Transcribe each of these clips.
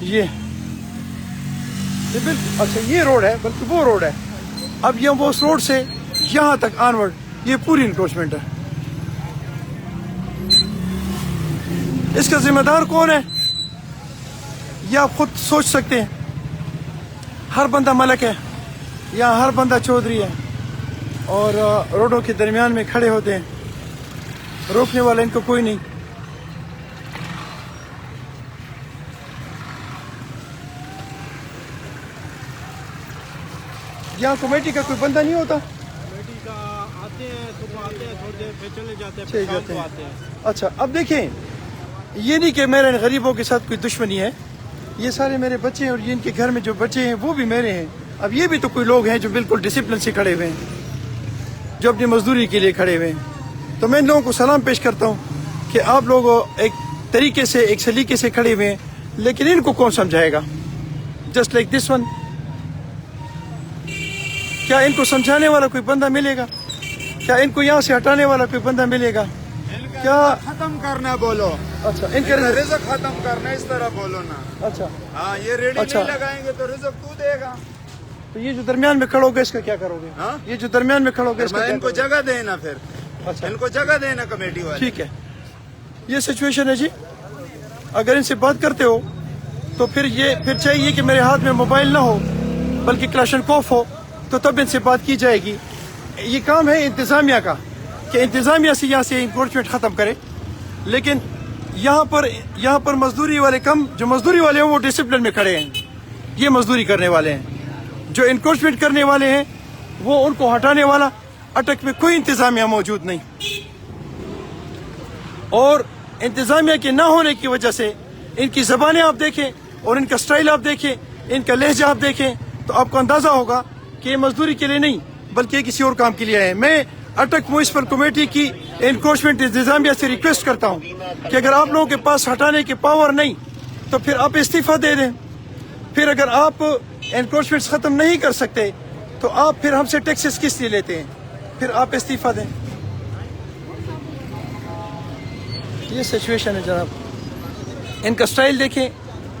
یہ بالکل اچھا یہ روڈ ہے بلکہ وہ روڈ ہے. اب یہ وہ اس روڈ سے یہاں تک آنورڈ یہ پوری انکروچمنٹ ہے. اس کا ذمہ دار کون ہے یہ آپ خود سوچ سکتے ہیں. ہر بندہ ملک ہے یا ہر بندہ چودھری ہے اور روڈوں کے درمیان میں کھڑے ہوتے ہیں. روکنے والا ان کو کوئی نہیں. یہاں کمیٹی کا کوئی بندہ نہیں ہوتا. کمیٹی کا آتے ہیں صبح آتے ہیں تھوڑی دیر پھر چلے جاتے ہیں چلے پھر شام جاتے کو ہیں. آتے ہیں. اچھا اب دیکھیں یہ نہیں کہ میرے غریبوں کے ساتھ کوئی دشمنی ہے. یہ سارے میرے بچے ہیں اور یہ ان کے گھر میں جو بچے ہیں وہ بھی میرے ہیں. اب یہ بھی تو کوئی لوگ ہیں جو بالکل ڈسپلن سے کھڑے ہوئے ہیں جو اپنی مزدوری کے لیے کھڑے ہوئے ہیں. تو میں ان لوگوں کو سلام پیش کرتا ہوں کہ آپ لوگ ایک طریقے سے ایک سلیقے سے کھڑے ہوئے ہیں. لیکن ان کو کون سمجھائے گا؟ Just like this one. کیا ان کو سمجھانے والا کوئی بندہ ملے گا؟ کیا ان کو یہاں سے ہٹانے والا کوئی بندہ ملے گا؟ کیا ختم کرنا بولو. اچھا ان کا رزق ختم کرنا اس طرح بولو نا. اچھا ہاں یہ ریڈی اچھا. نہیں لگائیں گے تو رزق تو دے گا. تو یہ جو درمیان میں کھڑو گے اس کا کیا کرو گے؟ ہاں؟ یہ جو درمیان میں کھڑو گے اس کا میں کیا ان کو کرو گے؟ جگہ دینا پھر اچھا ان کو جگہ دینا کمیٹی والے. ٹھیک ہے یہ سچویشن ہے جی. اگر ان سے بات کرتے ہو تو پھر چاہیے کہ میرے ہاتھ میں موبائل نہ ہو بلکہ کلاشنکوف ہو تو تب ان سے بات کی جائے گی. یہ کام ہے انتظامیہ کا کہ انتظامیہ سے یہاں سے انکروچمنٹ ختم کرے. لیکن یہاں پر مزدوری والے جو مزدوری والے ہیں وہ ڈسپلن میں کھڑے ہیں. یہ مزدوری کرنے والے ہیں. جو انکروچمنٹ کرنے والے ہیں وہ ان کو ہٹانے والا اٹک میں کوئی انتظامیہ موجود نہیں. اور انتظامیہ کے نہ ہونے کی وجہ سے ان کی زبانیں آپ دیکھیں اور ان کا سٹائل آپ دیکھیں ان کا لہجہ آپ دیکھیں تو آپ کو اندازہ ہوگا کہ یہ مزدوری کے لیے نہیں بلکہ کسی اور کام کے لیے آئے ہیں. میں اٹک میونسپل کمیٹی کی انکروچمنٹ انتظامیہ سے ریکویسٹ کرتا ہوں کہ اگر آپ لوگوں کے پاس ہٹانے کی پاور نہیں تو پھر آپ استعفیٰ دے دیں. پھر اگر آپ انکروچمنٹس ختم نہیں کر سکتے تو آپ پھر ہم سے ٹیکسز کس لیے لیتے ہیں؟ پھر آپ استعفیٰ دیں. یہ سچویشن ہے جناب. ان کا سٹائل دیکھیں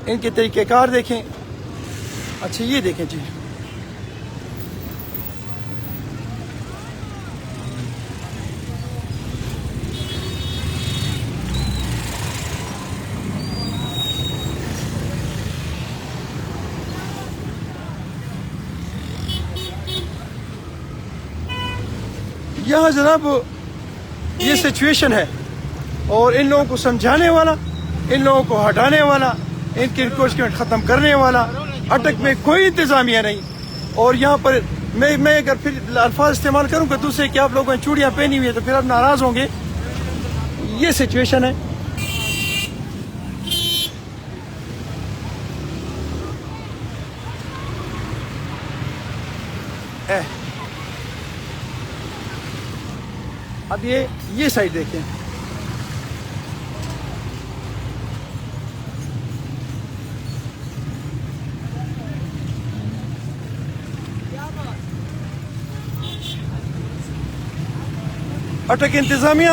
ان کے طریقہ کار دیکھیں. اچھا یہ دیکھیں جی یہاں جناب یہ سچویشن ہے اور ان لوگوں کو سمجھانے والا ان لوگوں کو ہٹانے والا ان کی انکروچمنٹ ختم کرنے والا اٹک میں کوئی انتظامیہ نہیں. اور یہاں پر میں اگر پھر الفاظ استعمال کروں کہ دوسرے کہ آپ لوگوں نے چوڑیاں پہنی ہوئی ہے تو پھر آپ ناراض ہوں گے. یہ سچویشن ہے. اب یہ سائڈ دیکھیں. اٹک انتظامیہ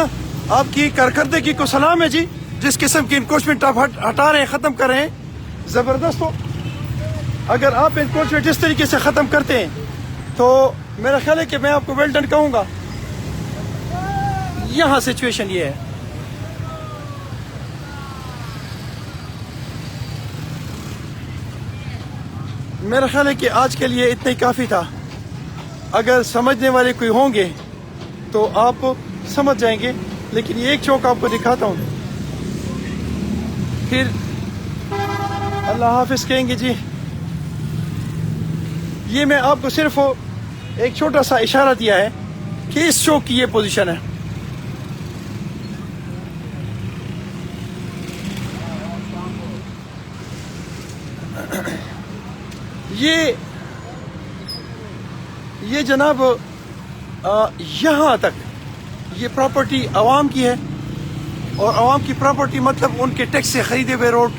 آپ کی کارکردگی کو سلام ہے جی. جس قسم کی انکروچمنٹ آپ ہٹا رہے ہیں ختم کر رہے ہیں زبردست ہو. اگر آپ انکروچمنٹ اس طریقے سے ختم کرتے ہیں تو میرا خیال ہے کہ میں آپ کو ویل ڈن کہوں گا. یہاں سچویشن یہ ہے. میرا خیال ہے کہ آج کے لیے اتنا ہی کافی تھا. اگر سمجھنے والے کوئی ہوں گے تو آپ سمجھ جائیں گے. لیکن یہ ایک چوک آپ کو دکھاتا ہوں پھر اللہ حافظ کہیں گے جی. یہ میں آپ کو صرف ایک چھوٹا سا اشارہ دیا ہے کہ اس چوک کی یہ پوزیشن ہے. یہ جناب یہاں تک یہ پراپرٹی عوام کی ہے اور عوام کی پراپرٹی مطلب ان کے ٹیکس سے خریدے ہوئے روڈ.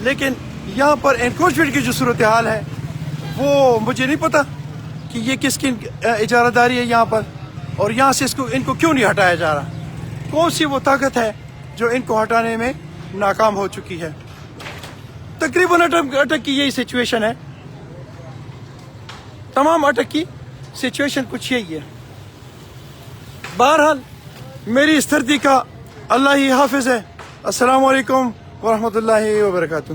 لیکن یہاں پر انکروچمنٹ کی جو صورتحال ہے وہ مجھے نہیں پتا کہ یہ کس کی اجارہ داری ہے یہاں پر اور یہاں سے ان کو کیوں نہیں ہٹایا جا رہا. کون سی وہ طاقت ہے جو ان کو ہٹانے میں ناکام ہو چکی ہے. تقریباً اٹک کی یہی سچویشن ہے, تمام اٹک کی سچویشن کچھ یہی ہے. بہرحال میری اس دھرتی کا اللہ ہی حافظ ہے. السلام علیکم ورحمۃ اللہ وبرکاتہ.